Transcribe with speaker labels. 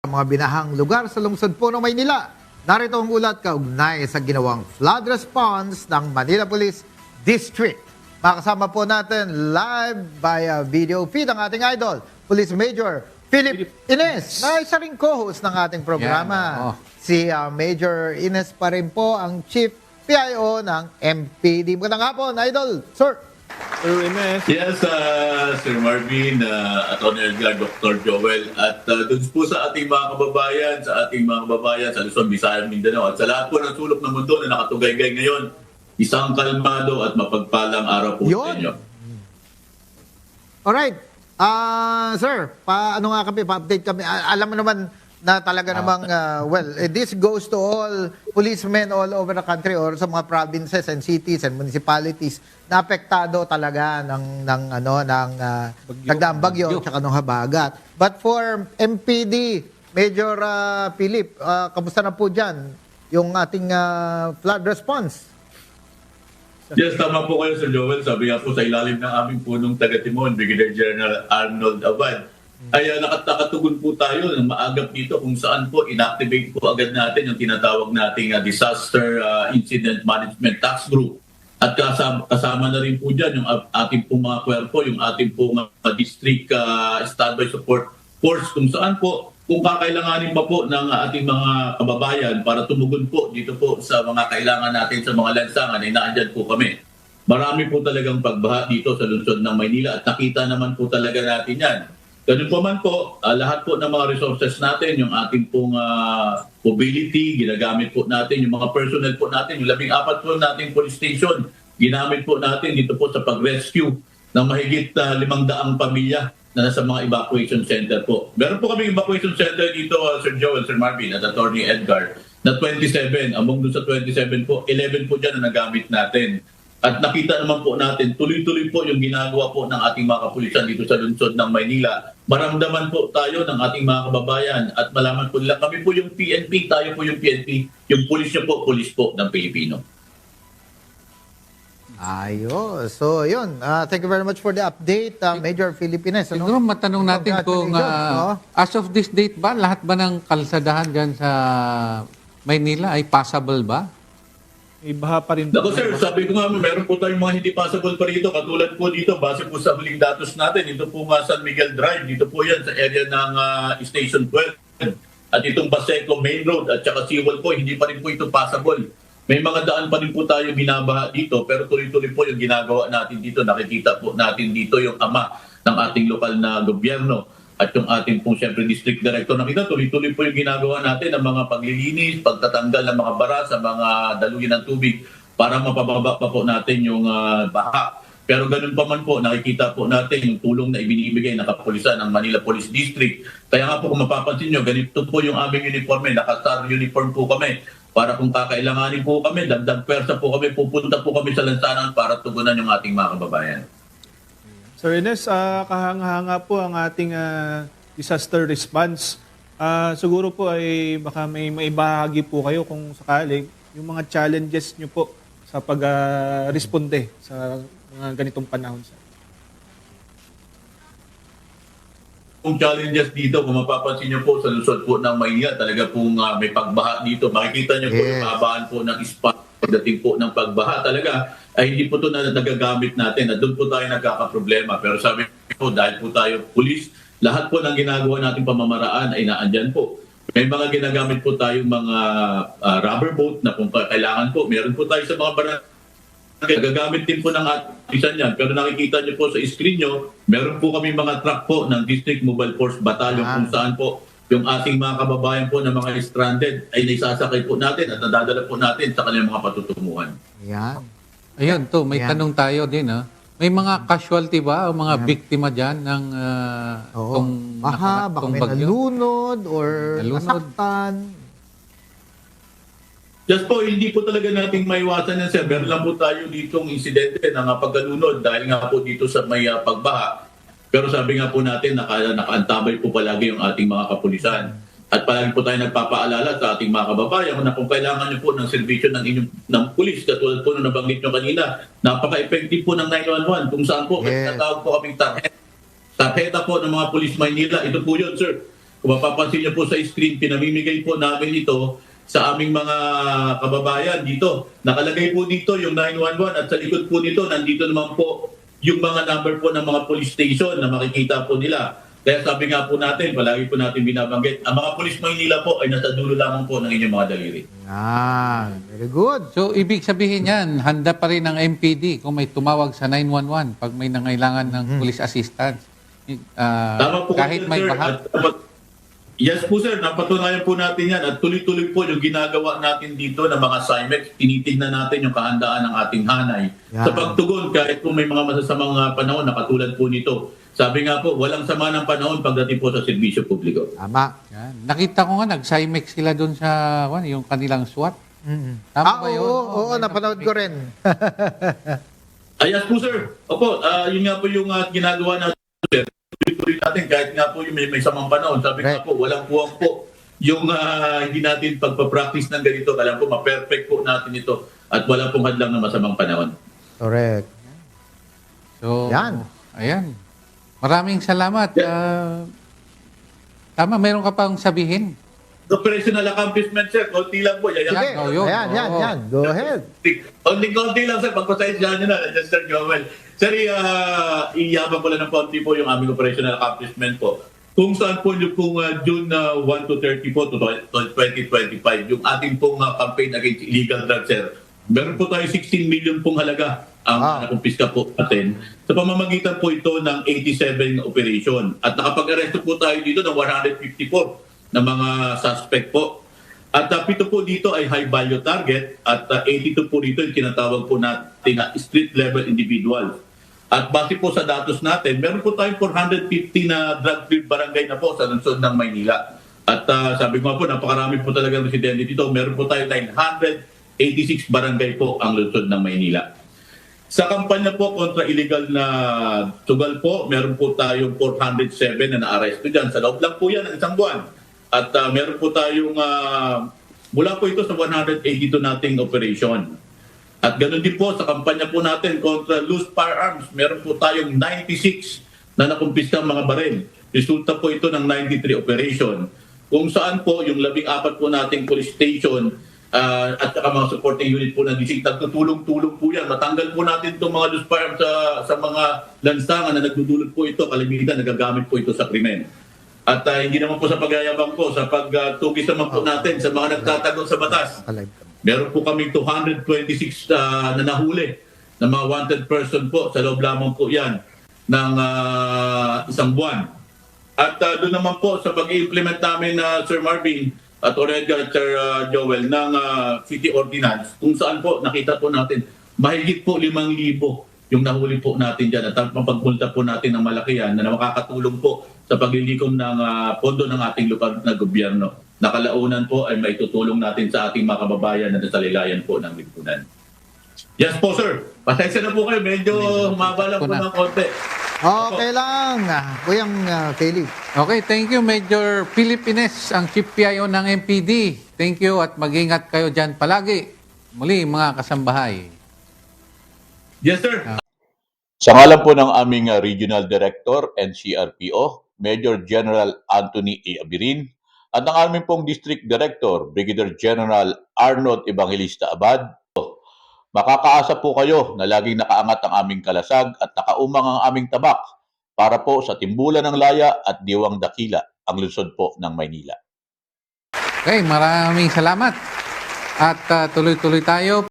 Speaker 1: mga binahang lugar sa lungsod po ng Maynila. Narito ang ulat kaugnay sa ginawang flood response ng Manila Police District. Makasama po natin live via video feed ang ating idol, Police Major Philip Ines, na isa ring co-host ng ating programa. Si Major Ines pa rin po ang Chief PIO ng MPD. Magandang hapon, idol, sir.
Speaker 2: Sir Ines.
Speaker 3: Yes, Sir Marvin, Atty. Edgar, Dr. Joel, at doon po sa ating mga kababayan, sa Luzon, Visayas, Mindanao, at sa lahat po ng sulok ng mundo na nakatugaygay ngayon, isang kalmado at mapagpalang araw po sa inyo.
Speaker 1: Alright. Sir, paano nga kami, pa-update kami. Alam mo naman na talaga namang, this goes to all policemen all over the country or sa mga provinces and cities and municipalities na apektado talaga ng nagdaang bagyo at ng habagat. But for MPD, Major Philip, kamusta na po dyan yung ating flood response?
Speaker 3: Yes, tama po kayo, Sir Joel. Sabi nga po sa ilalim ng aming punong taga-Timon, Brigadier General Arnold Abad, ay nakatugon po tayo ng maagap dito kung saan po inactivate po agad natin yung tinatawag nating Disaster Incident Management Task Group. At kasama na rin po dyan yung ating pong mga kwerpo, yung ating pong District Standby Support Force kung saan po, kung kakailanganin pa po ng ating mga kababayan para tumugon po dito po sa mga kailangan natin sa mga lansangan ay naandyan po kami. Marami po talagang pagbaha dito sa lungsod ng Maynila at nakita naman po talaga natin yan. Ganun po man po, lahat po ng mga resources natin, yung ating pong mobility, ginagamit po natin, yung mga personnel po natin, yung 14 po nating police station, ginamit po natin dito po sa pag-rescue ng mahigit 500 pamilya na nasa mga evacuation center po. Meron po kami evacuation center dito, Sir Joel, Sir Marvin, at Atty. Edgar, na 27. Among doon sa 27 po, 11 po dyan na nagamit natin. At nakita naman po natin, tuloy-tuloy po yung ginagawa po ng ating mga kapulisan dito sa lungsod ng Maynila. Maramdaman po tayo ng ating mga kababayan at malaman po nila, kami po yung PNP, tayo po yung PNP, yung pulis niya po, pulis po ng Pilipino.
Speaker 1: Ayos. So, yun. Thank you very much for the update, Major Philippines.
Speaker 4: Siguro matanong natin kung as of this date ba, lahat ba ng kalsadahan dyan sa Maynila ay passable ba?
Speaker 2: Ibaha pa rin.
Speaker 3: Ako sir, sabi ko nga, meron po tayong mga hindi passable pa rito. Katulad po dito, base po sa huling datos natin, ito po nga San Miguel Drive, dito po yan sa area ng Station 12. At itong Baseco Main Road at saka Seawall po, hindi pa rin po ito passable. May mga daan pa rin po tayo binabaha dito, pero tuloy-tuloy po yung ginagawa natin dito. Nakikita po natin dito yung ama ng ating lokal na gobyerno at yung ating pong siyempre district director. Nakita, tuloy-tuloy po yung ginagawa natin ng mga paglilinis, pagtatanggal ng mga bara sa mga daluyan ng tubig para mapababa pa po natin yung baha. Pero ganun pa man po, nakikita po natin yung tulong na ibinibigay ng kapulisan ng Manila Police District. Kaya nga po kung mapapansin nyo, ganito po yung aming uniforme, naka-star uniform po kami. Para kung kakailanganin po kami, dagdag pwersa po kami, pupunta po kami sa lansanan para tugunan yung ating mga kababayan.
Speaker 2: Sir Ines, kahanga-hanga po ang ating disaster response. Siguro po ay baka may maibahagi po kayo kung sakali yung mga challenges nyo po sa pag-responde sa mga ganitong panahon.
Speaker 3: Kung challenges dito, kung mapapansin nyo po sa lungsod po ng Maynila, talaga pong may pagbaha dito. Makikita nyo po yung kahabaan po ng spot pagdating po ng pagbaha. Talaga ay hindi po ito na nagagamit natin at doon po tayo nagkakaproblema. Pero sabi po, dahil po tayo pulis, lahat po ng ginagawa nating pamamaraan ay naandyan po. May mga ginagamit po tayong mga rubber boat na kung kailangan po. Meron po tayo sa mga barangay. Gagamit din po ng atin yan. Pero nakikita nyo po sa screen nyo, meron po kami mga truck po ng District Mobile Force Battalion kung saan po yung ating mga kababayan po na mga stranded ay naisasakay po natin at nadadala po natin sa kanilang mga patutunguhan.
Speaker 1: Yan.
Speaker 4: Ayun, may tanong tayo din. May mga casualty ba o mga biktima dyan ng
Speaker 1: baka may
Speaker 4: bagyo?
Speaker 1: nalunod or nasaktan?
Speaker 3: Just po, hindi po talaga nating maiwasan yan, sir. Meron lang po tayo ditong insidente ng pagkalunod dahil nga po dito sa may pagbaha. Pero sabi nga po natin, nakaantabay po palagi yung ating mga kapulisan. At palagi po tayo nagpapaalala sa ating mga kababayan na kung kailangan nyo po ng servisyo ng pulis, katulad po nung nabanggit nyo kanina, napaka-effective po ng 911 kung saan po, may natawag po kaming tarjeta po ng mga pulis Maynila. Ito po yun, sir. Kung mapapansin niyo po sa screen, pinamimigay po namin ito sa aming mga kababayan dito. Nakalagay po dito yung 911 at sa likod po nito, nandito naman po yung mga number po ng mga police station na makikita po nila. Kaya sabi nga po natin, palagi po natin binabanggit, ang mga police Maynila po ay nasa dulo lamang po ng inyong mga daliri.
Speaker 1: Yan. Very good.
Speaker 4: So, ibig sabihin yan, handa pa rin ang MPD kung may tumawag sa 911 pag may nangailangan ng police assistance.
Speaker 3: Tama po
Speaker 4: Kahit
Speaker 3: kayo,
Speaker 4: may
Speaker 3: sir.
Speaker 4: bahag.
Speaker 3: Yes po sir, napatunayan po natin yan at tuloy-tuloy po yung ginagawa natin dito ng mga CIMEX. Tinitignan natin yung kahandaan ng ating hanay.
Speaker 1: Yan.
Speaker 3: Sa pagtugon, kahit kung may mga masasamang panahon na katulad po nito. Sabi nga po, walang sama ng panahon pagdating po sa serbisyo publiko.
Speaker 1: Tama.
Speaker 4: Yan. Nakita ko nga, nag-CIMEX sila doon sa yung kanilang SWAT. Tama ba yun?
Speaker 1: Oo, napanood ko rin.
Speaker 3: Yes po sir. Opo, yun nga po yung ginagawa natin sir. Tuloy natin kahit nga po yung may samang panahon. Sabi nga po, walang puwang po yung hindi natin pagpa-practice ng ganito. Kailangan po ma-perfect po natin ito at wala pong hadlang na masamang panahon.
Speaker 1: Correct.
Speaker 4: So,
Speaker 1: Yan.
Speaker 4: Ayan. Maraming salamat. Tama, meron ka pang sabihin?
Speaker 3: Operational accomplishment sir, konti lang po.
Speaker 1: Sige.
Speaker 3: Yan.
Speaker 4: yun.
Speaker 1: Yan.
Speaker 4: Oo.
Speaker 1: Go ahead.
Speaker 3: Konti lang sir, pagpasensyahan nyo na, Sir Joel. Sir, iyabang ko lang ng konti po yung aming operational accomplishment po. Kung saan po yung June 1 to 30 po, to 2025, yung ating pong campaign against illegal drugs, sir. Meron po tayo 16 million pong halaga ang nakumpiska po natin. Sa pamamagitan po ito ng 87 operation. At nakapag-aresto po tayo dito ng 154 na mga suspect po. At 7 po dito ay high value target at 82 po dito yung tinatawag po natin na street level individuals. At base po sa datos natin, meron po tayong 450 na drug-free barangay na po sa lungsod ng Maynila. At sabi ko nga po, napakarami po talaga ng residente dito. Meron po tayong 986 barangay po ang lungsod ng Maynila. Sa kampanya po kontra illegal na sugal po, meron po tayong 407 na na-arresto dyan. Sa loob lang po yan ng isang buwan. At meron po tayong, mula po ito sa 182 nating operation. At ganoon din po sa kampanya po natin kontra loose firearms, meron po tayong 96 na nakumpiska mga baril. Resulta po ito ng 93 operation. Kung saan po yung 14 po nating police station at saka mga supporting unit po ng district, nagtutulong-tulong po yan. Matanggal po natin itong mga loose firearms sa mga lansangan na nagdudulot po ito, kalimitan nagagamit po ito sa krimen. At hindi naman po sa pagyayabang po, sa pagtugis naman po natin sa mga nagtatago sa batas. Meron po kaming 226 na nahuli na mga wanted person po. Sa loob lamang po yan ng isang buwan. At doon naman po sa pag-implement namin na Sir Marvin at Orega, Sir Joel, ng City Ordinance, kung saan po nakita po natin mahigit po 5,000 yung nahuli po natin dyan. At mapagpunta po natin ng malaki yan na makakatulong po sa paglilikom ng pondo ng ating lokal na gobyerno. Nakalaunan po ay maitutulong natin sa ating mga kababayan na nasa lilayan po ng lipunan. Yes po sir, pasensya na po kayo, medyo humaba lang po ng konti.
Speaker 1: Okay lang. Kuyang Kelly.
Speaker 4: Okay, thank you, Major Philip Ines, ang Chief PIO ng MPD. Thank you at mag-ingat kayo dyan palagi. Muli, mga kasambahay.
Speaker 3: Yes sir.
Speaker 5: Sa ngalan po ng aming Regional Director, NCRPO, Major General Anthony A. Abirin, at ang aming pong District Director, Brigadier General Arnold Evangelista Abad, makakaasa po kayo na laging nakaangat ang aming kalasag at nakaumang ang aming tabak para po sa timbulan ng laya at diwang dakila, ang lungsod po ng Maynila.
Speaker 4: Okay, maraming salamat. At tuloy-tuloy tayo.